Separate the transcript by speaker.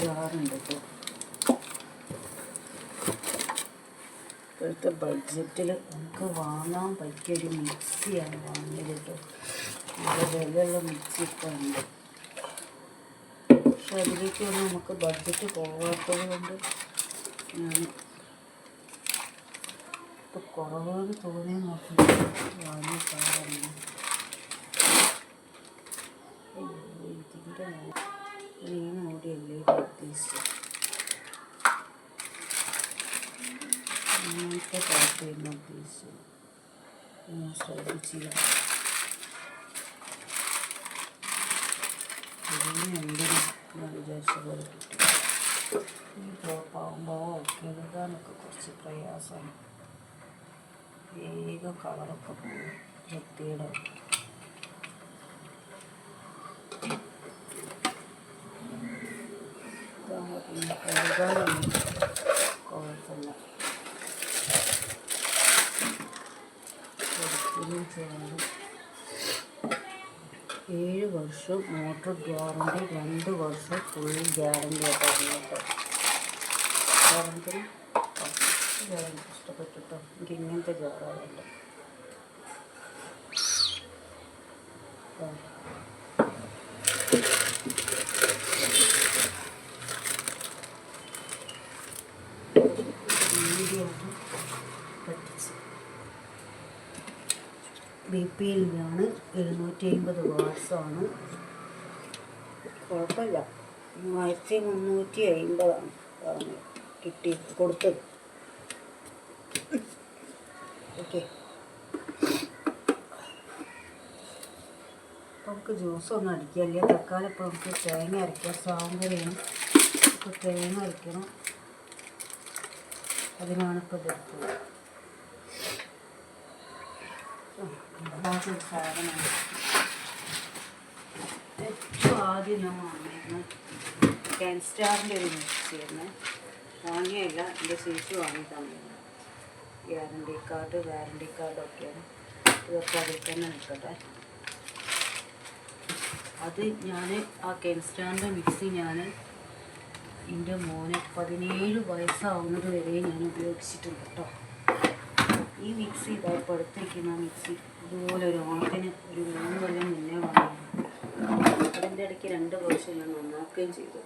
Speaker 1: ജാറുണ്ട് കേട്ടോ. ഇപ്പോഴത്തെ ബഡ്ജറ്റിൽ നമുക്ക് വാങ്ങാൻ പറ്റിയൊരു മിക്സിയാണ് വാങ്ങിയത് കേട്ടോ. നല്ല വിലയുള്ള മിക്സി ഇപ്പോൾ ഉണ്ട്. പക്ഷെ അതിലേക്കൊന്നും നമുക്ക് ബഡ്ജറ്റ് പോകാത്തത് കൊണ്ട് ഞാൻ ഇപ്പോൾ കുറവ് തോന്നി നോക്കി വാങ്ങി സാധനം. ഇതിൻ്റെ മീൻ ഓടിയല്ലേ ഉദ്ദേശിച്ചു. അങ്ങനത്തെ പാർട്ടിയെന്ന് ഉദ്ദേശിച്ചു. ഞാൻ ശ്രദ്ധിച്ചില്ല. ഇതിന് എന്തിനും ഞാൻ വിചാരിച്ച പോലെ കിട്ടി. ഈ ടോപ്പാകുമ്പോൾ കഴുകാനൊക്കെ കുറച്ച് പ്രയാസമാണ്. വേഗം കളറൊക്കെ പോകും. വൃത്തിയുടെ പിന്നെ കഴുകാനൊന്നും കുഴപ്പമില്ല. ചെയ്യണം. 7 വർഷം മോട്ടർ ഗ്യാരണ്ടി, 2 വർഷം ഫുൾ ഗ്യാരണ്ടി ആയിട്ട് ഗ്യാരണ്ടി ഇഷ്ടപ്പെട്ടിട്ടോ. എനിക്ക് ഇങ്ങനത്തെ ജാറുകളുണ്ട്. BP-യിലാണ് 750 വാട്ട്സാണ്. കുഴപ്പമില്ല. 1350 കിട്ടി കൊടുത്തത്. ഓക്കെ, നമുക്ക് ജ്യൂസൊന്നും അടിക്കില്ല. തക്കാലം ഇപ്പോൾ നമുക്ക് തേങ്ങ അരയ്ക്കാം. സാമ്പാറാണ് ഇപ്പോൾ തേങ്ങ അരയ്ക്കണം. അതിനാണിപ്പോൾ ഇതെടുത്തത്. സാധനമാണ് ഏറ്റവും ആദ്യം ഞാൻ വാങ്ങിയിരുന്നത് ക്യാൻസ്റ്റാറിൻ്റെ ഒരു മിക്സിയായിരുന്നു. വാങ്ങിയല്ല, എൻ്റെ ചേച്ചി വാങ്ങി തന്നിരുന്നു. വാറണ്ടി കാർഡൊക്കെയാണ്. ഇതൊക്കെ അതിൽ തന്നെ നിൽക്കട്ടെ. അത് ഞാൻ ആ ക്യാൻസ്റ്റാറിൻ്റെ മിക്സി ഞാൻ എൻ്റെ മോന് 17 വയസ്സാവുന്നത് വരെ ഞാൻ ഉപയോഗിച്ചിട്ടുണ്ട് കേട്ടോ. ഈ മിക്സി ഇതായപ്പോൾ അടുത്തിരിക്കുന്ന മിക്സി ഇതുപോലെ ഒരു ഓണത്തിന് ഒരു 3 കൊല്ലം മുന്നേ വാങ്ങി. അതിൻ്റെ ഇടയ്ക്ക് 2 പ്രാവശ്യം ഞാൻ നന്നാക്കുകയും ചെയ്തു.